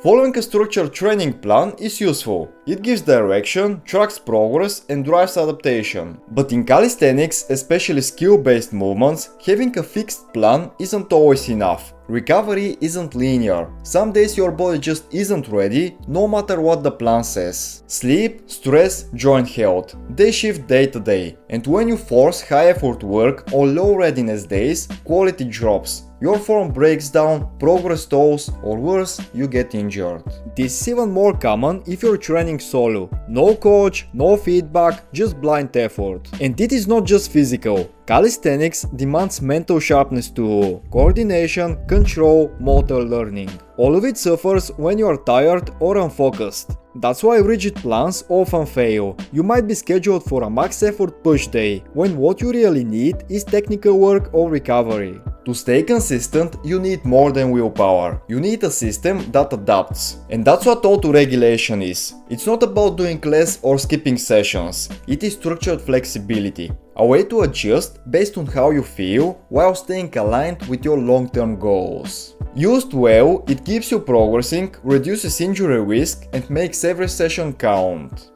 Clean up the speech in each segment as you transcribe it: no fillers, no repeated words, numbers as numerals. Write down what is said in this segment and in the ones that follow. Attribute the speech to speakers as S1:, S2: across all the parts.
S1: Following a structured training plan is useful. It gives direction, tracks progress, and drives adaptation. But in calisthenics, especially skill-based movements, having a fixed plan isn't always enough. Recovery isn't linear. Some days your body just isn't ready, no matter what the plan says. Sleep, stress, joint health. They shift day to day. And when you force high effort work on low readiness days, quality drops. Your form breaks down, progress stalls, or worse, you get injured. This is even more common if you're training solo. No coach, no feedback, just blind effort. And it is not just physical. Calisthenics demands mental sharpness too. Coordination, control, motor learning. All of it suffers when you are tired or unfocused. That's why rigid plans often fail. You might be scheduled for a max effort push day, when what you really need is technical work or recovery. To stay consistent, you need more than willpower. You need a system that adapts. And that's what autoregulation is. It's not about doing less or skipping sessions. It is structured flexibility. A way to adjust based on how you feel while staying aligned with your long-term goals. Used well, it keeps you progressing, reduces injury risk, and makes every session count.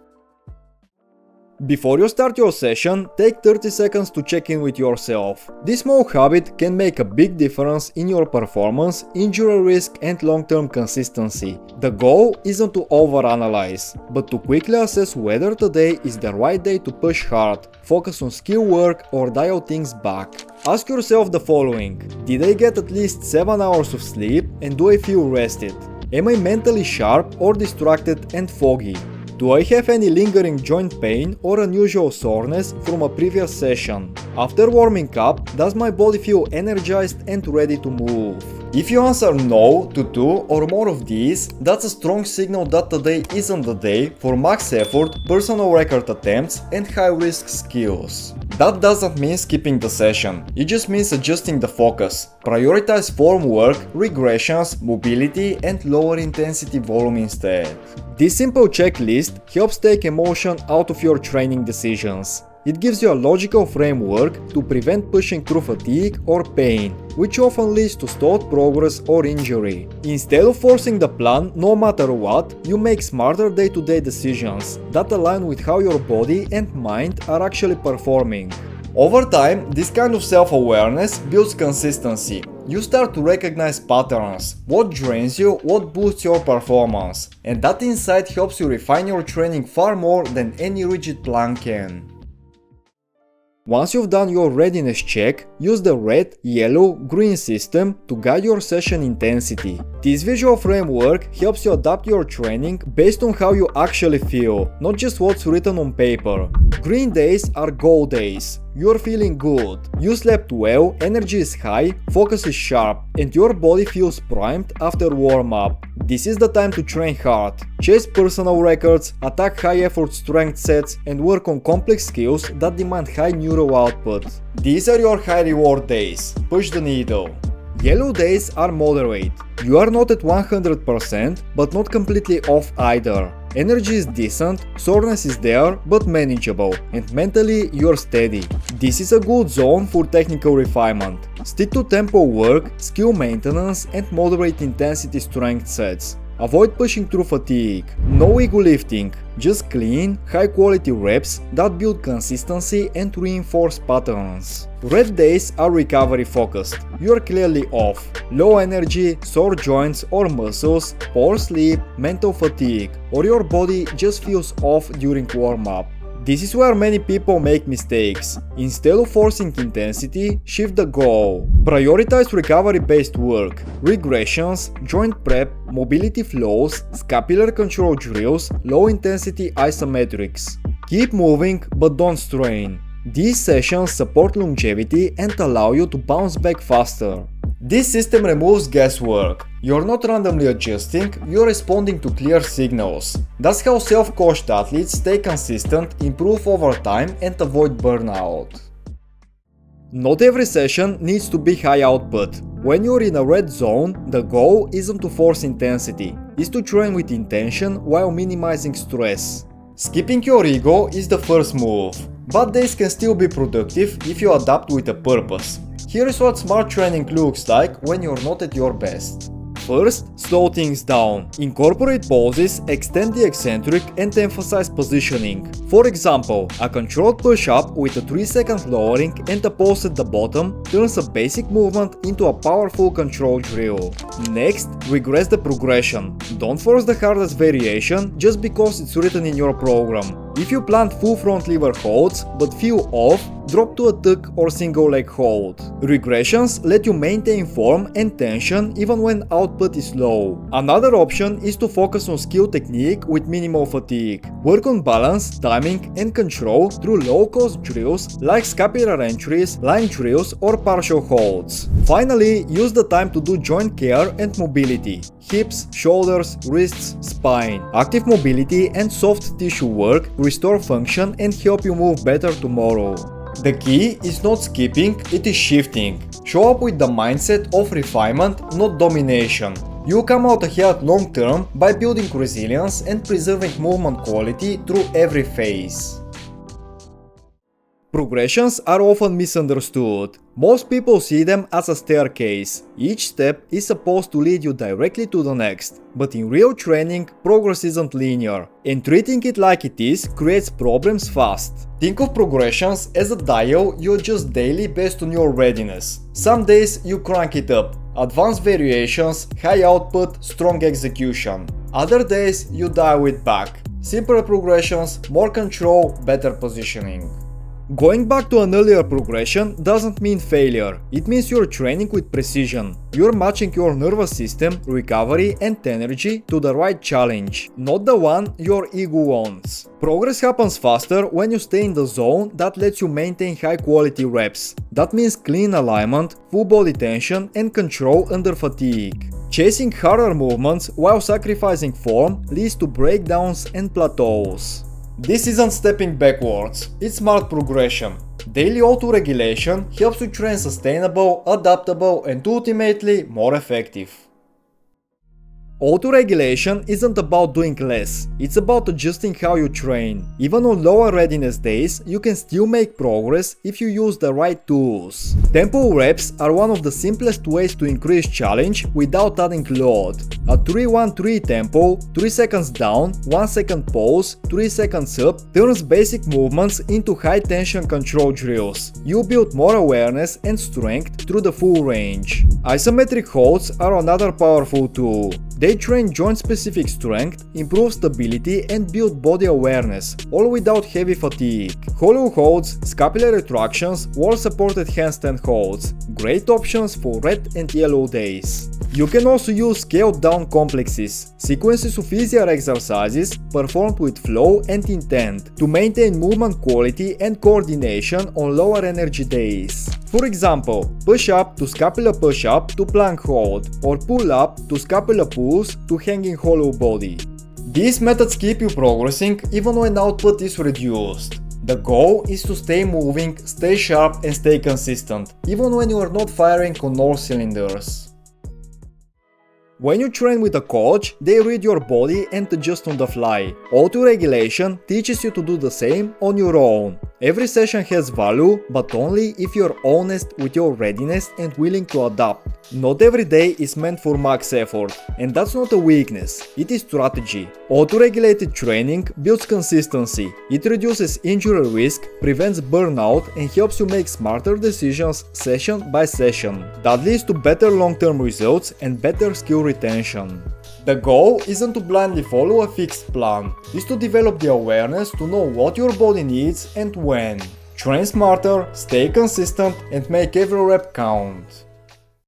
S1: Before you start your session, take 30 seconds to check in with yourself. This small habit can make a big difference in your performance, injury risk, and long-term consistency. The goal isn't to overanalyze, but to quickly assess whether today is the right day to push hard, focus on skill work, or dial things back. Ask yourself the following: did I get at least 7 hours of sleep, and do I feel rested? Am I mentally sharp or distracted and foggy? Do I have any lingering joint pain or unusual soreness from a previous session? After warming up, does my body feel energized and ready to move? If you answer no to 2 or more of these, that's a strong signal that today isn't the day for max effort, personal record attempts, and high-risk skills. That doesn't mean skipping the session, it just means adjusting the focus. Prioritize form work, regressions, mobility, and lower intensity volume instead. This simple checklist helps take emotion out of your training decisions. It gives you a logical framework to prevent pushing through fatigue or pain, which often leads to stalled progress or injury. Instead of forcing the plan no matter what, you make smarter day-to-day decisions that align with how your body and mind are actually performing. Over time, this kind of self-awareness builds consistency. You start to recognize patterns, what drains you, what boosts your performance, and that insight helps you refine your training far more than any rigid plan can. Once you've done your readiness check, use the red, yellow, green system to guide your session intensity. This visual framework helps you adapt your training based on how you actually feel, not just what's written on paper. Green days are goal days. You're feeling good, you slept well, energy is high, focus is sharp, and your body feels primed after warm-up. This is the time to train hard, chase personal records, attack high-effort strength sets, and work on complex skills that demand high neural output. These are your high-reward days. Push the needle. Yellow days are moderate. You are not at 100%, but not completely off either. Energy is decent, soreness is there, but manageable, and mentally you're steady. This is a good zone for technical refinement. Stick to tempo work, skill maintenance, and moderate intensity strength sets. Avoid pushing through fatigue. No ego lifting, just clean, high quality reps that build consistency and reinforce patterns. Red days are recovery focused. You're clearly off. Low energy, sore joints or muscles, poor sleep, mental fatigue, or your body just feels off during warm-up. This is where many people make mistakes. Instead of forcing intensity, shift the goal. Prioritize recovery-based work, regressions, joint prep, mobility flows, scapular control drills, low-intensity isometrics. Keep moving, but don't strain. These sessions support longevity and allow you to bounce back faster. This system removes guesswork. You're not randomly adjusting, you're responding to clear signals. That's how self-coached athletes stay consistent, improve over time, and avoid burnout. Not every session needs to be high output. When you're in a red zone, the goal isn't to force intensity, it's to train with intention while minimizing stress. Skipping your ego is the first move. Bad days can still be productive if you adapt with a purpose. Here is what smart training looks like when you're not at your best. First, slow things down. Incorporate pauses, extend the eccentric and emphasize positioning. For example, a controlled push-up with a 3-second lowering and a pause at the bottom turns a basic movement into a powerful control drill. Next, regress the progression. Don't force the hardest variation just because it's written in your program. If you plant full front lever holds but feel off, drop to a tuck or single leg hold. Regressions let you maintain form and tension even when output is low. Another option is to focus on skill technique with minimal fatigue. Work on balance, timing and control through low-cost drills like scapular entries, line drills or partial holds. Finally, use the time to do joint care and mobility. Hips, shoulders, wrists, spine. Active mobility and soft tissue work restore function and help you move better tomorrow. The key is not skipping, it is shifting. Show up with the mindset of refinement, not domination. You'll come out ahead long term by building resilience and preserving movement quality through every phase. Progressions are often misunderstood. Most people see them as a staircase. Each step is supposed to lead you directly to the next. But in real training, progress isn't linear. And treating it like it is creates problems fast. Think of progressions as a dial you adjust daily based on your readiness. Some days you crank it up. Advanced variations, high output, strong execution. Other days you dial it back. Simpler progressions, more control, better positioning. Going back to an earlier progression doesn't mean failure, it means you're training with precision. You're matching your nervous system, recovery and energy to the right challenge, not the one your ego wants. Progress happens faster when you stay in the zone that lets you maintain high quality reps. That means clean alignment, full body tension and control under fatigue. Chasing harder movements while sacrificing form leads to breakdowns and plateaus. This isn't stepping backwards, it's smart progression. Daily auto-regulation helps you train sustainable, adaptable and ultimately more effective. Auto-regulation isn't about doing less, it's about adjusting how you train. Even on lower readiness days, you can still make progress if you use the right tools. Tempo reps are one of the simplest ways to increase challenge without adding load. A 3-1-3 tempo, 3 seconds down, 1 second pause, 3 seconds up turns basic movements into high tension control drills. You build more awareness and strength through the full range. Isometric holds are another powerful tool. They train joint-specific strength, improve stability and build body awareness, all without heavy fatigue. Hollow holds, scapular retractions, wall-supported handstand holds. Great options for red and yellow days. You can also use scaled-down complexes, sequences of easier exercises performed with flow and intent to maintain movement quality and coordination on lower energy days. For example, push-up to scapular push-up to plank hold, or pull-up to scapular pulls to hanging hollow body. These methods keep you progressing even when output is reduced. The goal is to stay moving, stay sharp and stay consistent, even when you are not firing on all cylinders. When you train with a coach, they read your body and adjust on the fly. Auto-regulation teaches you to do the same on your own. Every session has value, but only if you're honest with your readiness and willing to adapt. Not every day is meant for max effort, and that's not a weakness, it is strategy. Auto-regulated training builds consistency. It reduces injury risk, prevents burnout and helps you make smarter decisions session by session. That leads to better long-term results and better skill retention. The goal isn't to blindly follow a fixed plan, it's to develop the awareness to know what your body needs and when. Train smarter, stay consistent and make every rep count.